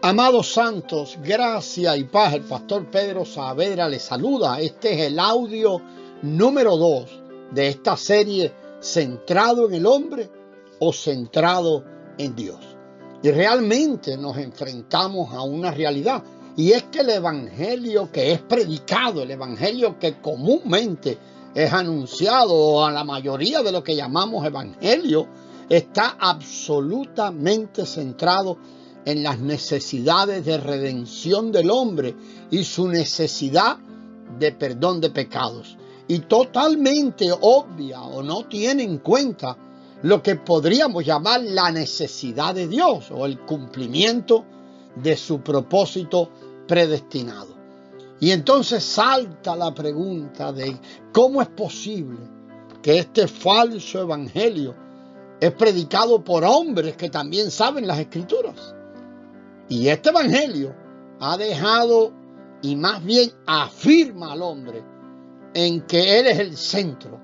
Amados santos, gracia y paz. El pastor Pedro Saavedra les saluda. Este es el audio número 2 de esta serie, ¿centrado en el hombre o centrado en Dios? Y realmente nos enfrentamos a una realidad, y es que el evangelio que es predicado, el evangelio que comúnmente es anunciado a la mayoría de lo que llamamos evangelio, está absolutamente centrado en las necesidades de redención del hombre y su necesidad de perdón de pecados. Y totalmente obvia o no tiene en cuenta lo que podríamos llamar la necesidad de Dios o el cumplimiento de su propósito predestinado. Y entonces salta la pregunta de cómo es posible que este falso evangelio es predicado por hombres que también saben las Escrituras. Y este evangelio ha dejado y más bien afirma al hombre en que él es el centro.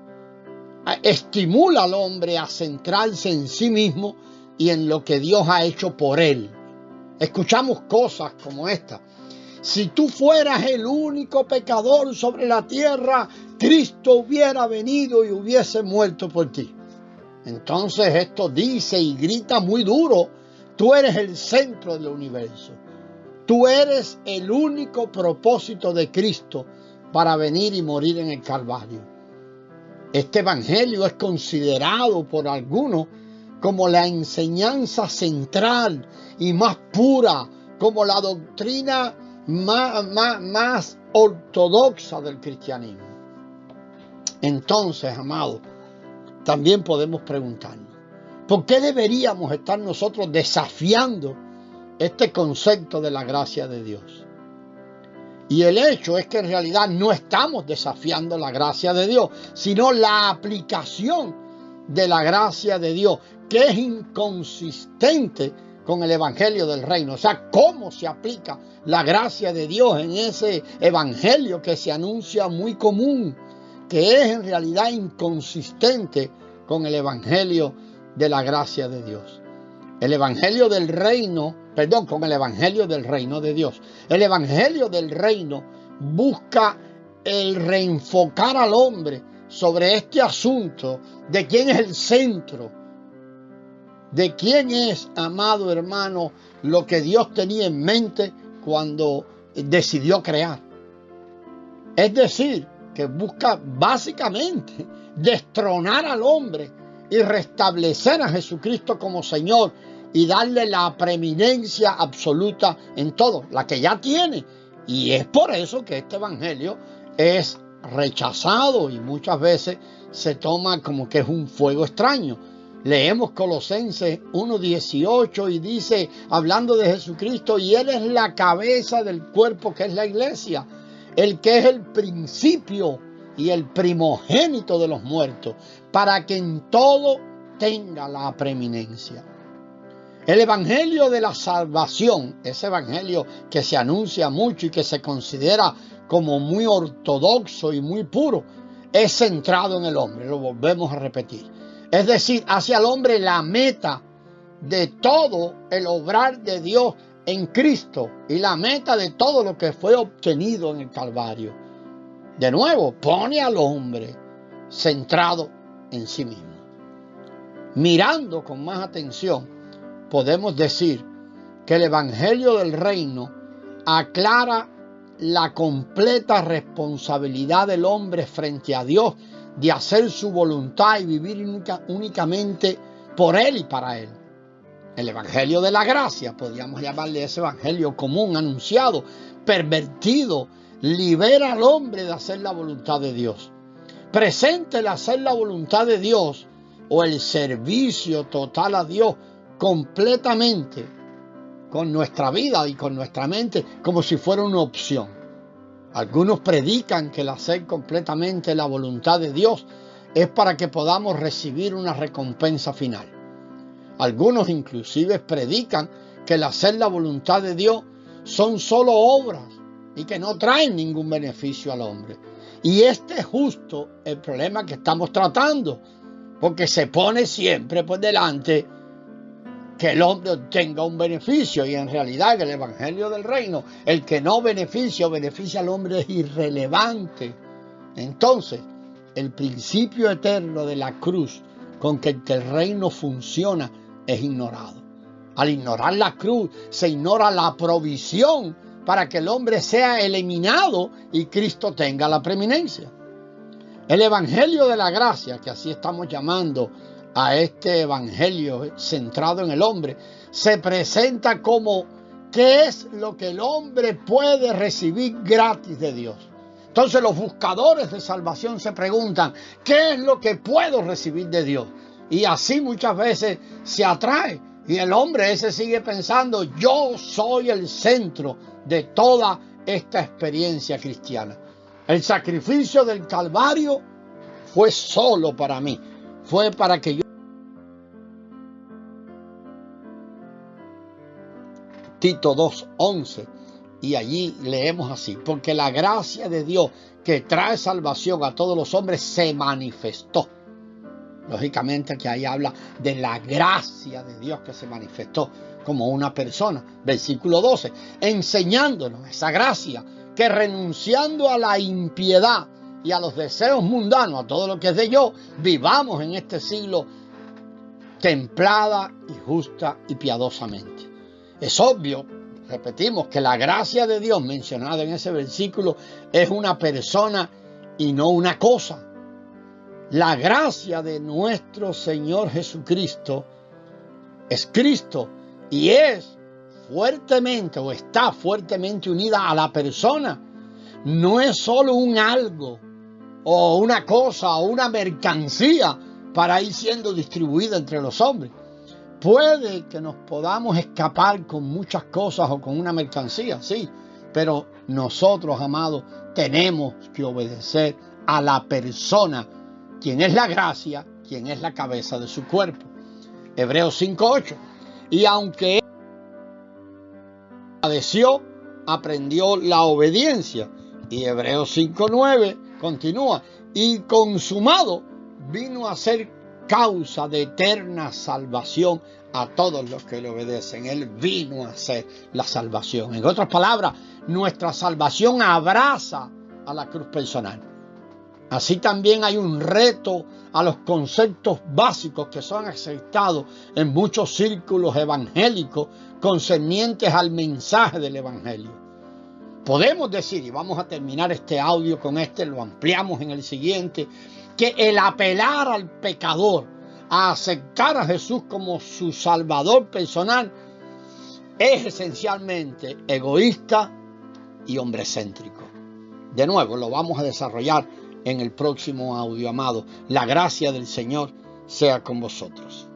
Estimula al hombre a centrarse en sí mismo y en lo que Dios ha hecho por él. Escuchamos cosas como esta: si tú fueras el único pecador sobre la tierra, Cristo hubiera venido y hubiese muerto por ti. Entonces esto dice y grita muy duro: tú eres el centro del universo. Tú eres el único propósito de Cristo para venir y morir en el Calvario. Este evangelio es considerado por algunos como la enseñanza central y más pura, como la doctrina más ortodoxa del cristianismo. Entonces, amados, también podemos preguntarnos: ¿por qué deberíamos estar nosotros desafiando este concepto de la gracia de Dios? Y el hecho es que en realidad no estamos desafiando la gracia de Dios, sino la aplicación de la gracia de Dios, que es inconsistente con el evangelio del reino. O sea, cómo se aplica la gracia de Dios en ese evangelio que se anuncia muy común, que es en realidad inconsistente con el evangelio de la gracia de Dios. El evangelio del reino, con el evangelio del reino de Dios. El evangelio del reino busca el reenfocar al hombre sobre este asunto de quién es el centro, de quién es, amado hermano, lo que Dios tenía en mente cuando decidió crear. Es decir, que busca básicamente destronar al hombre y restablecer a Jesucristo como Señor y darle la preeminencia absoluta en todo, la que ya tiene. Y es por eso que este evangelio es rechazado y muchas veces se toma como que es un fuego extraño. Leemos Colosenses 1:18 y dice, hablando de Jesucristo: y Él es la cabeza del cuerpo que es la iglesia, el que es el principio y el primogénito de los muertos, para que en todo tenga la preeminencia. El evangelio de la salvación, ese evangelio que se anuncia mucho y que se considera como muy ortodoxo y muy puro, es centrado en el hombre. Lo volvemos a repetir. Es decir, hacia el hombre la meta de todo el obrar de Dios en Cristo y la meta de todo lo que fue obtenido en el Calvario. De nuevo, pone al hombre centrado en sí mismo. Mirando con más atención, podemos decir que el evangelio del reino aclara la completa responsabilidad del hombre frente a Dios de hacer su voluntad y vivir únicamente por Él y para Él. El evangelio de la gracia, podríamos llamarle ese evangelio común, anunciado, pervertido, libera al hombre de hacer la voluntad de Dios. Presenta el hacer la voluntad de Dios o el servicio total a Dios completamente con nuestra vida y con nuestra mente como si fuera una opción. Algunos predican que el hacer completamente la voluntad de Dios es para que podamos recibir una recompensa final. Algunos inclusive predican que el hacer la voluntad de Dios son solo obras y que no traen ningún beneficio al hombre. Y este es justo el problema que estamos tratando, porque se pone siempre por delante que el hombre obtenga un beneficio, y en realidad en el Evangelio del Reino, el que no beneficia o beneficia al hombre es irrelevante. Entonces, el principio eterno de la cruz con que el reino funciona es ignorado. Al ignorar la cruz, se ignora la provisión para que el hombre sea eliminado y Cristo tenga la preeminencia. El Evangelio de la Gracia, que así estamos llamando a este evangelio centrado en el hombre, se presenta como ¿qué es lo que el hombre puede recibir gratis de Dios? Entonces los buscadores de salvación se preguntan, ¿qué es lo que puedo recibir de Dios? Y así muchas veces se atrae, y el hombre ese sigue pensando, yo soy el centro de toda esta experiencia cristiana. El sacrificio del Calvario fue solo para mí, fue para que yo... Tito 2:11, y allí leemos así, porque la gracia de Dios que trae salvación a todos los hombres se manifestó. Lógicamente que ahí habla de la gracia de Dios que se manifestó como una persona. Versículo 12, enseñándonos esa gracia, que renunciando a la impiedad y a los deseos mundanos, a todo lo que es de yo, vivamos en este siglo templada y justa y piadosamente. Es obvio, repetimos, que la gracia de Dios mencionada en ese versículo es una persona y no una cosa. La gracia de nuestro Señor Jesucristo es Cristo y es fuertemente o está fuertemente unida a la persona. No es solo un algo o una cosa o una mercancía para ir siendo distribuida entre los hombres. Puede que nos podamos escapar con muchas cosas o con una mercancía, sí, pero nosotros, amados, tenemos que obedecer a la persona, quien es la gracia, quien es la cabeza de su cuerpo. Hebreos 5:8. Y aunque él padeció, aprendió la obediencia. Y Hebreos 5:9 continúa. Y consumado vino a ser causa de eterna salvación a todos los que le obedecen. Él vino a ser la salvación. En otras palabras, nuestra salvación abraza a la cruz personal. Así también hay un reto a los conceptos básicos que son aceptados en muchos círculos evangélicos concernientes al mensaje del evangelio. Podemos decir, y vamos a terminar este audio con lo ampliamos en el siguiente, que el apelar al pecador a aceptar a Jesús como su salvador personal es esencialmente egoísta y hombrecéntrico. De nuevo, lo vamos a desarrollar en el próximo audio, amado. La gracia del Señor sea con vosotros.